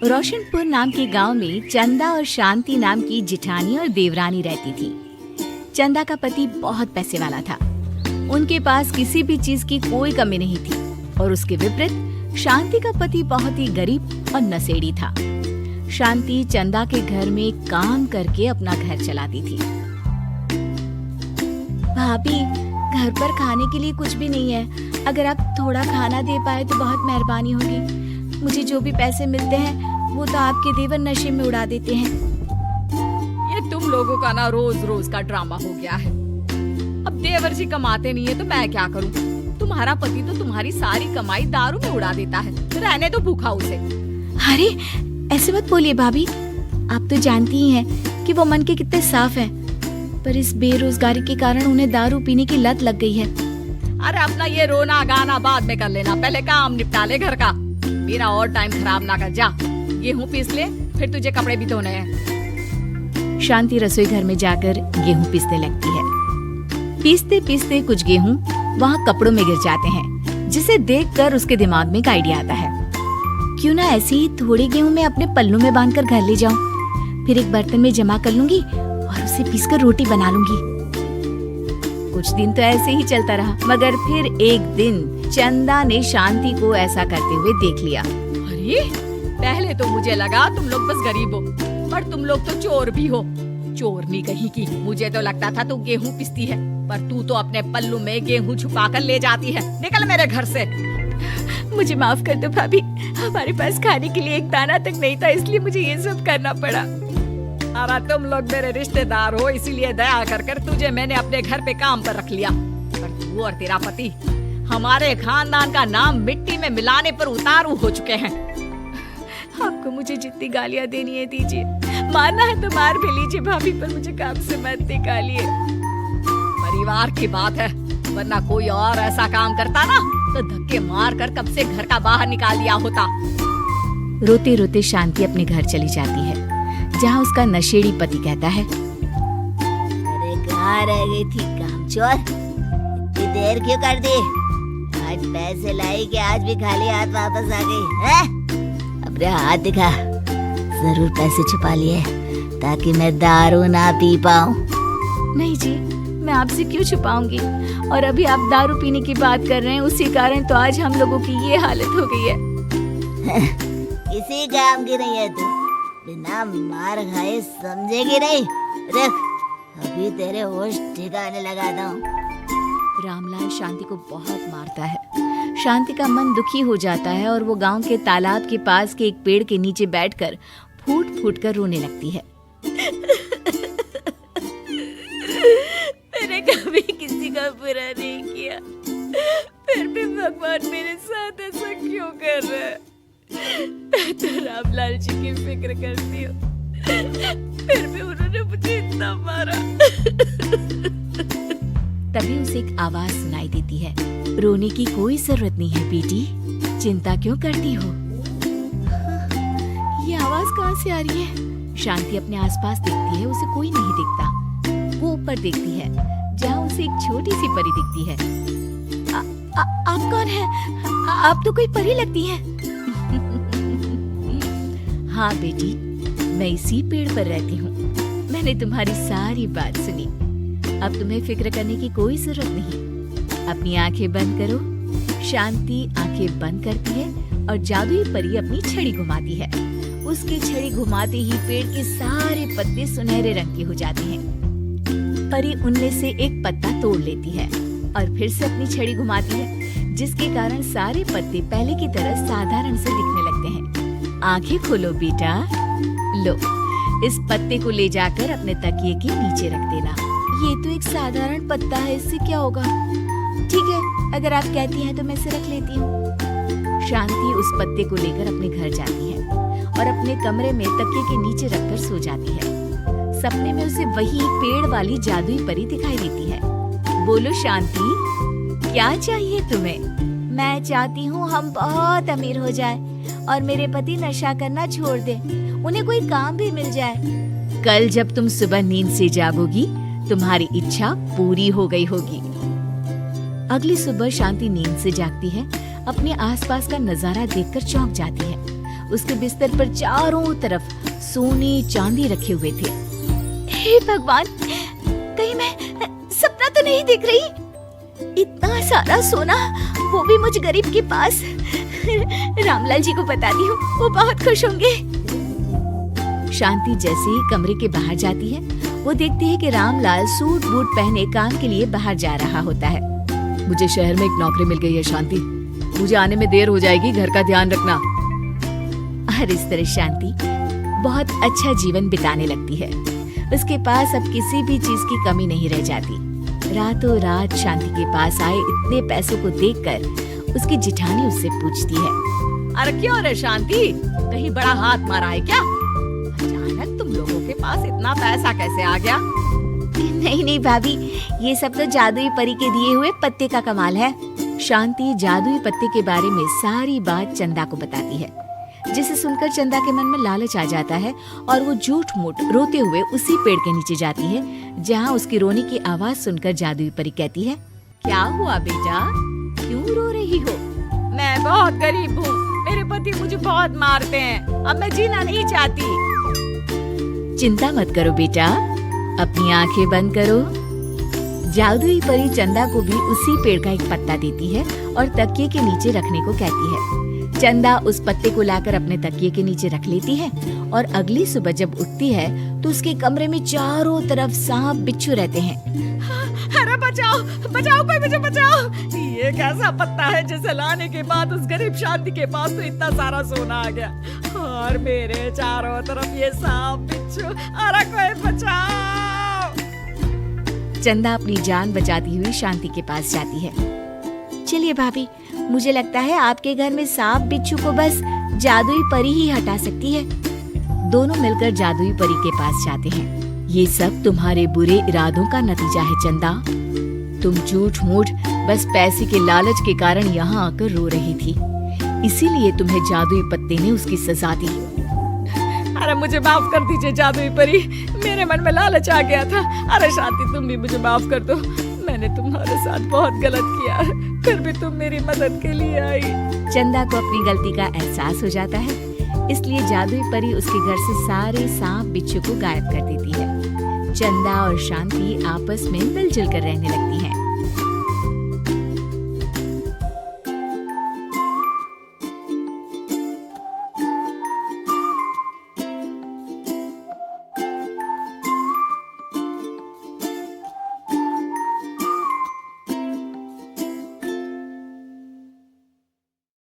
रोशनपुर नाम के गांव में चंदा और शांति नाम की जिठानी और देवरानी रहती थी। चंदा का पति बहुत पैसे वाला था। उनके पास किसी भी चीज की कोई कमी नहीं थी और उसके विपरीत शांति का पति बहुत ही गरीब और नशेड़ी था। शांति चंदा के घर में काम करके अपना घर चलाती थी। भाभी, घर पर खाने के लिए कुछ भी नहीं है। अगर आप थोड़ा खाना दे पाए तो बहुत मेहरबानी होगी। मुझे जो भी पैसे मिलते हैं वो तो आपके देवर नशे में उड़ा देते हैं। ये तुम लोगों का ना रोज रोज का ड्रामा हो गया है। अब देवर जी कमाते नहीं है तो मैं क्या करूं? तुम्हारा पति तो तुम्हारी सारी कमाई दारू में उड़ा देता है। रहने दो भूखा उसे। अरे ऐसे मत बोलिए भाभी, आप तो जानती ही हैं कि वो मन के कितने साफ हैं, पर इस बेरोजगारी के कारण उन्हें दारू पीने की लत लग गई है। अरे अपना ये रोना गाना बाद में कर लेना, पहले काम निपटा ले घर का। मेरा और टाइम खराब ना कर। जा गेहूं पीस ले, फिर तुझे कपड़े भी धोने हैं। शांति रसोई घर में जाकर गेहूं पीसने लगती है। पीसते पीसते कुछ गेहूं वहाँ कपड़ों में गिर जाते हैं, जिसे देखकर उसके दिमाग में एक आइडिया आता है। क्यों ना ऐसे ही थोड़े गेहूं मैं अपने पल्लू में बांधकर घर ले जाऊं, फिर एक बर्तन में जमा कर लूंगी और उसे पीसकर रोटी बना लूंगी। कुछ दिन तो ऐसे ही चलता रहा, मगर फिर एक दिन चंदा ने शांति को ऐसा करते हुए देख लिया। अरे पहले तो मुझे लगा तुम लोग बस गरीब हो, पर तुम लोग तो चोर भी हो। चोरनी कहीं की। मुझे तो लगता था तू गेहूं पिसती है, पर तू तो अपने पल्लू में गेहूं छुपा कर ले जाती है। निकल मेरे घर से। मुझे माफ कर दो भाभी, हमारे पास खाने के लिए एक दाना तक नहीं था, इसलिए मुझे ये सब करना पड़ा। अरे तुम लोग मेरे रिश्तेदार हो, इसीलिए दया कर तुझे मैंने अपने घर पे काम पर रख लिया। पर तू और तेरा पति हमारे खानदान का नाम मिट्टी में मिलाने पर उतारू हो चुके हैं। आपको मुझे जितनी गालियाँ देनी है दीजिए, मारना है तो मार भी लीजिए भाभी, पर मुझे काम से मत निकालिए। परिवार की बात है, वरना कोई और ऐसा काम करता ना तो धक्के मार कर कब से घर का बाहर निकाल दिया होता। रोते रोते शांति अपने घर चली जाती है, जहाँ उसका नशेड़ी पति कहता है, अरे कहाँ रह गई थी कामचोर? इतनी देर क्यों कर दी? आज पैसे लाई कि आज भी खाली हाथ वापस आ गई है? अपने हाथ दिखा। जरूर पैसे छुपा लिए ताकि मैं दारू ना पी पाऊं। नहीं जी, मैं आपसे क्यों छुपाऊंगी? और अभी आप दारू पीने की बात कर रहे हैं, उसी कारण तो आज हम लोगों की ये हालत हो गई है। किसी काम की नहीं है तू, बिना मार खाए समझेगी नहीं। रख, अभी तेरे होश ठिकाने लगाता हूँ। रामलाल शांति को बहुत मारता है। शांति का मन दुखी हो जाता है और वो गांव के तालाब के पास के एक पेड़ के नीचे बैठकर फूट फूट कर रोने लगती है। मैंने कभी किसी का बुरा नहीं किया, फिर भी भगवान मेरे साथ ऐसा क्यों कर रहा है? मैं तो रामलाल जी की फिक्र करती हूँ, फिर भी उन्होंने मुझे इतना मारा। तभी उसे एक आवाज सुनाई देती है, रोने की कोई जरूरत नहीं है बेटी, चिंता क्यों करती हो? ये आवाज कहाँ से आ रही है? शांति अपने आसपास देखती है, उसे कोई नहीं दिखता। वो ऊपर देखती है, जहाँ उसे एक छोटी सी परी दिखती है। आप कौन है? आप तो कोई परी लगती हैं। हाँ बेटी, मैं इसी पेड़ पर रहती हूँ। मैंने तुम्हारी सारी बात सुनी, अब तुम्हें फिक्र करने की कोई जरूरत नहीं। अपनी आंखें बंद करो। शांति आंखें बंद करती है और जादुई परी अपनी छड़ी घुमाती है। उसकी छड़ी घुमाते ही पेड़ के सारे पत्ते सुनहरे रंग के हो जाते हैं। परी उनमें से एक पत्ता तोड़ लेती है और फिर से अपनी छड़ी घुमाती है, जिसके कारण सारे पत्ते पहले की तरह साधारण से दिखने लगते हैं। आंखें खोलो बेटा। लो, इस पत्ते को ले जाकर अपने तकिए के नीचे रख देना। ये तो एक साधारण पत्ता है, इससे क्या होगा? ठीक है, अगर आप कहती हैं तो मैं इसे रख लेती हूँ। शांति उस पत्ते को लेकर अपने घर जाती है और अपने कमरे में तकिए के नीचे रखकर सो जाती है। सपने में उसे वही पेड़ वाली जादुई परी दिखाई देती है। बोलो शांति, क्या चाहिए तुम्हें? मैं चाहती हूँ हम बहुत अमीर हो जाए और मेरे पति नशा करना छोड़ दे, उन्हें कोई काम भी मिल जाए। कल जब तुम सुबह नींद से जागोगी, तुम्हारी इच्छा पूरी हो गई होगी। अगली सुबह शांति नींद से जागती है, अपने आसपास का नजारा देखकर चौंक जाती है। उसके बिस्तर पर चारों तरफ सोने चांदी रखे हुए थे। हे भगवान, कहीं मैं सपना तो नहीं देख रही? इतना सारा सोना, वो भी मुझ गरीब के पास। रामलाल जी को बताती हूँ, वो बहुत खुश होंगे। शांति जैसे ही कमरे के बाहर जाती है, वो देखती है कि रामलाल सूट बूट पहने काम के लिए बाहर जा रहा होता है। मुझे शहर में एक नौकरी मिल गई है शांति, मुझे आने में देर हो जाएगी, घर का ध्यान रखना। और इस तरह शांति बहुत अच्छा जीवन बिताने लगती है। उसके पास अब किसी भी चीज की कमी नहीं रह जाती। रातों रात शांति के पास आए इतने पैसों को देखकर उसकी जिठानी उससे पूछती है, अरे क्यों रे शांति, कहीं बड़ा हाथ मारा है क्या? अचानक तुम लोगों के पास इतना पैसा कैसे आ गया? नहीं नहीं भाभी, ये सब तो जादुई परी के दिए हुए पत्ते का कमाल है। शांति जादुई पत्ते के बारे में सारी बात चंदा को बताती है, जिसे सुनकर चंदा के मन में लालच आ जाता है और वो झूठ मूठ रोते हुए उसी पेड़ के नीचे जाती है जहाँ उसकी रोने की आवाज सुनकर जादुई परी कहती है, क्या हुआ बेटा, क्यों रो रही हो? मैं बहुत गरीब हूँ, मेरे पति मुझे बहुत मारते हैं, अब मैं जीना नहीं चाहती। चिंता मत करो बेटा, अपनी आंखें बंद करो। जादुई परी चंदा को भी उसी पेड़ का एक पत्ता देती है और तकिए के नीचे रखने को कहती है। चंदा उस पत्ते को लाकर अपने तकिए के नीचे रख लेती है और अगली सुबह जब उठती है तो उसके कमरे में चारों तरफ सांप बिच्छू रहते हैं। अरे बचाओ बचाओ, कोई मुझे बचाओ, ये कैसा पत्ता है जिसे लाने के बाद उस गरीब शांति के पास तो इतना सारा सोना आ गया और मेरे चारों तरफ ये सांप बिच्छू, अरे कोई बचाओ। चंदा अपनी जान बचाती हुई शांति के पास जाती है। चलिए भाभी, मुझे लगता है आपके घर में सांप बिच्छू को बस जादुई परी ही हटा सकती है। दोनों मिलकर जादुई परी के पास जाते हैं। ये सब तुम्हारे बुरे इरादों का नतीजा है चंदा। तुम झूठ मूठ बस पैसे के लालच के कारण यहाँ आकर रो रही थी, इसीलिए तुम्हें जादुई पत्ते ने उसकी सजा दी। अरे मुझे माफ कर दीजिए जादुई परी, मेरे मन में लालच आ गया था। अरे शांति, तुम भी मुझे माफ कर दो, मैंने तुम्हारे साथ बहुत गलत किया, फिर भी तुम मेरी मदद के लिए आई। चंदा को अपनी गलती का एहसास हो जाता है, इसलिए जादुई परी उसके घर से सारे सांप बिच्छू को गायब कर देती है। चंदा और शांति आपस में मिलजुल कर रहने लगती हैं।